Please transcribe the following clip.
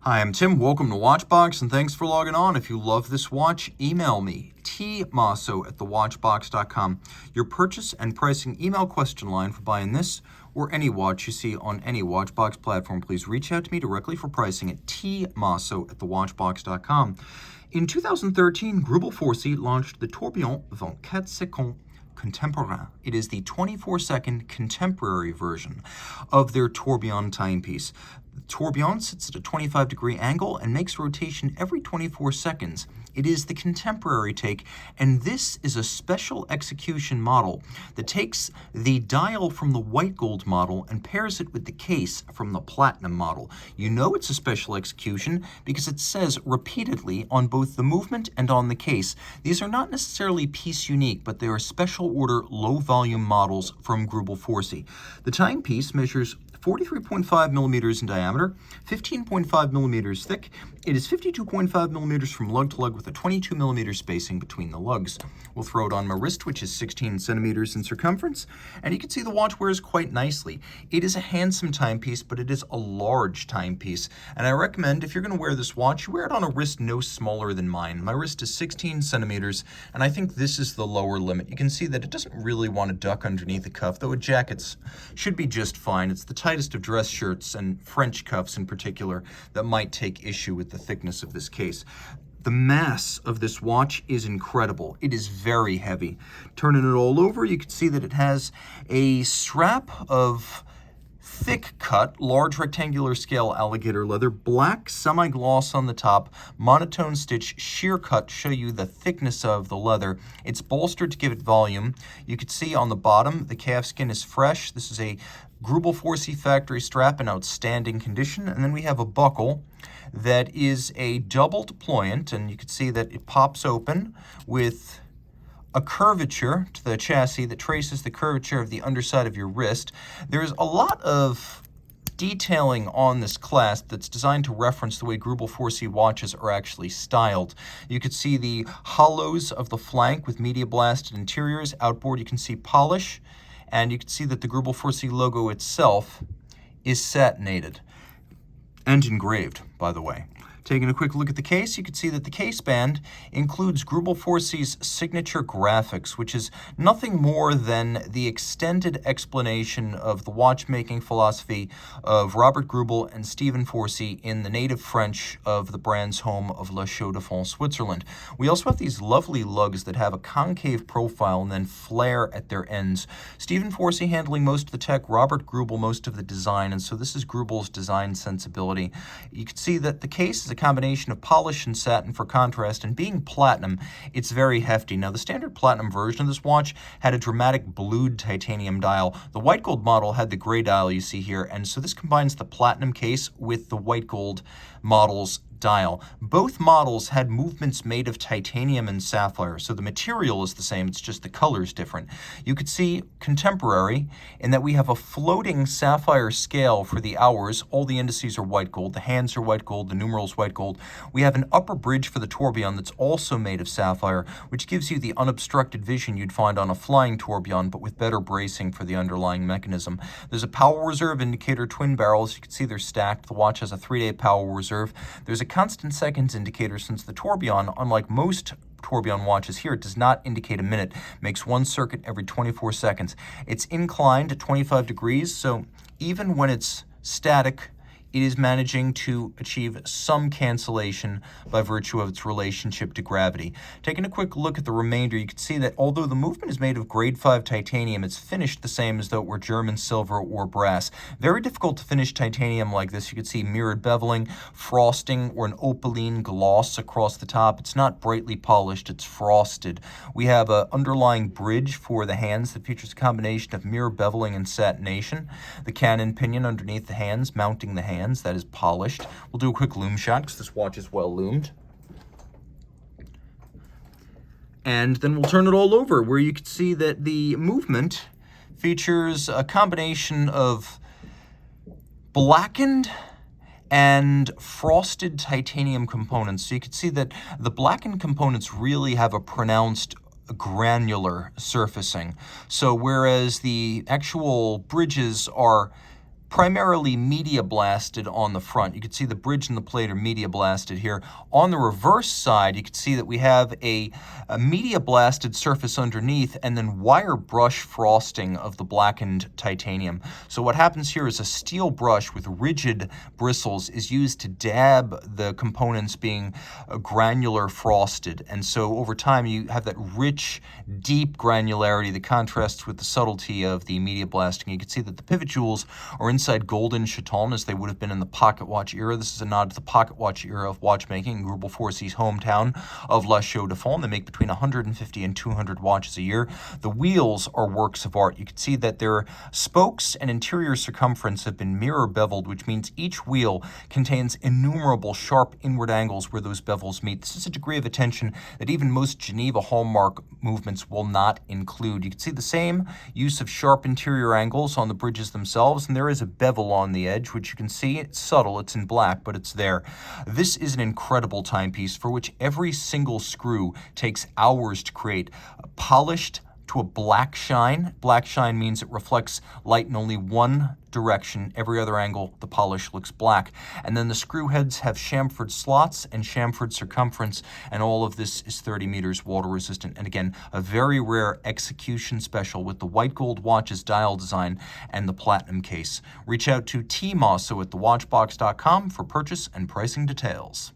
Hi, I'm Tim. Welcome to Watchbox, and thanks for logging on. If you love this watch, email me, tmosso@thewatchbox.com. Your purchase and pricing email question line for buying this or any watch you see on any Watchbox platform. Please reach out to me directly for pricing at tmosso@thewatchbox.com. In 2013, Greubel Forsey launched the Tourbillon 24 Secondes Contemporain. It is the 24-second contemporary version of their tourbillon timepiece. The tourbillon sits at a 25-degree angle and makes rotation every 24 seconds. It is the contemporary take, and this is a special execution model that takes the dial from the white gold model and pairs it with the case from the platinum model. You know it's a special execution because it says repeatedly on both the movement and on the case. These are not necessarily piece unique, but they are special order low volume models from Greubel Forsey. The timepiece measures 43.5 millimeters in diameter, 15.5 millimeters thick. It is 52.5 millimeters from lug to lug with a 22 millimeter spacing between the lugs. We'll throw it on my wrist, which is 16 centimeters in circumference, and you can see the watch wears quite nicely. It is a handsome timepiece, but it is a large timepiece, and I recommend if you're going to wear this watch, you wear it on a wrist no smaller than mine. My wrist is 16 centimeters, and I think this is the lower limit. You can see that it doesn't really want to duck underneath the cuff, though a jacket should be just fine. It's the tightest of dress shirts, and French cuffs in particular, that might take issue with the thickness of this case. The mass of this watch is incredible. It is very heavy. Turning it all over, you can see that it has a strap of thick cut, large rectangular scale alligator leather, black semi-gloss on the top, monotone stitch, sheer cut to show you the thickness of the leather. It's bolstered to give it volume. You can see on the bottom, the calf skin is fresh. This is a Greubel Forsey factory strap in outstanding condition. And then we have a buckle that is a double deployant, and you can see that it pops open with a curvature to the chassis that traces the curvature of the underside of your wrist. There's a lot of detailing on this clasp that's designed to reference the way Greubel Forsey watches are actually styled. You can see the hollows of the flank with media blasted interiors. Outboard you can see polish, and you can see that the Greubel Forsey logo itself is satinated and engraved, by the way. Taking a quick look at the case, you can see that the case band includes Greubel Forsey's signature graphics, which is nothing more than the extended explanation of the watchmaking philosophy of Robert Greubel and Stephen Forsey in the native French of the brand's home of La Chaux-de-Fonds, Switzerland. We also have these lovely lugs that have a concave profile and then flare at their ends. Stephen Forsey handling most of the tech, Robert Greubel most of the design, and so this is Greubel's design sensibility. You can see that the case is a combination of polish and satin for contrast, and being platinum, it's very hefty. Now, the standard platinum version of this watch had a dramatic blued titanium dial. The white gold model had the gray dial you see here, and so this combines the platinum case with the white gold model's dial. Both models had movements made of titanium and sapphire, so the material is the same, it's just the color is different. You could see contemporary in that we have a floating sapphire scale for the hours. All the indices are white gold, the hands are white gold, the numerals white gold. We have an upper bridge for the tourbillon that's also made of sapphire, which gives you the unobstructed vision you'd find on a flying tourbillon, but with better bracing for the underlying mechanism. There's a power reserve indicator, twin barrels. You can see they're stacked. The watch has a 3-day power reserve. There's a constant seconds indicator, since the tourbillon, unlike most tourbillon watches here, it does not indicate a minute, makes one circuit every 24 seconds. It's inclined at 25 degrees, so even when it's static, it is managing to achieve some cancellation by virtue of its relationship to gravity. Taking a quick look at the remainder, you can see that although the movement is made of grade 5 titanium, it's finished the same as though it were German silver or brass. Very difficult to finish titanium like this. You can see mirrored beveling, frosting, or an opaline gloss across the top. It's not brightly polished, it's frosted. We have an underlying bridge for the hands that features a combination of mirror beveling and satination. The cannon pinion underneath the hands, mounting the hands, that is polished. We'll do a quick loom shot because this watch is well loomed. And then we'll turn it all over, where you can see that the movement features a combination of blackened and frosted titanium components. So you can see that the blackened components really have a pronounced granular surfacing. So whereas the actual bridges are primarily media blasted on the front. You can see the bridge and the plate are media blasted here. On the reverse side, you can see that we have a media blasted surface underneath and then wire brush frosting of the blackened titanium. So what happens here is a steel brush with rigid bristles is used to dab the components being granular frosted. And so over time you have that rich, deep granularity that contrasts with the subtlety of the media blasting. You can see that the pivot jewels are inside golden chaton as they would have been in the pocket watch era. This is a nod to the pocket watch era of watchmaking in Greubel Forsey's hometown of La Chaux-de-Fonds. They make between 150 and 200 watches a year. The wheels are works of art. You can see that their spokes and interior circumference have been mirror beveled, which means each wheel contains innumerable sharp inward angles where those bevels meet. This is a degree of attention that even most Geneva hallmark movements will not include. You can see the same use of sharp interior angles on the bridges themselves, and there is a bevel on the edge, which you can see. It's subtle, it's in black, but it's there. This is an incredible timepiece for which every single screw takes hours to create. Polished to a black shine. Black shine means it reflects light in only one direction. Every other angle, the polish looks black. And then the screw heads have chamfered slots and chamfered circumference, and all of this is 30 meters water resistant. And again, a very rare execution special with the white gold watch's dial design and the platinum case. Reach out to Team Mosso at thewatchbox.com for purchase and pricing details.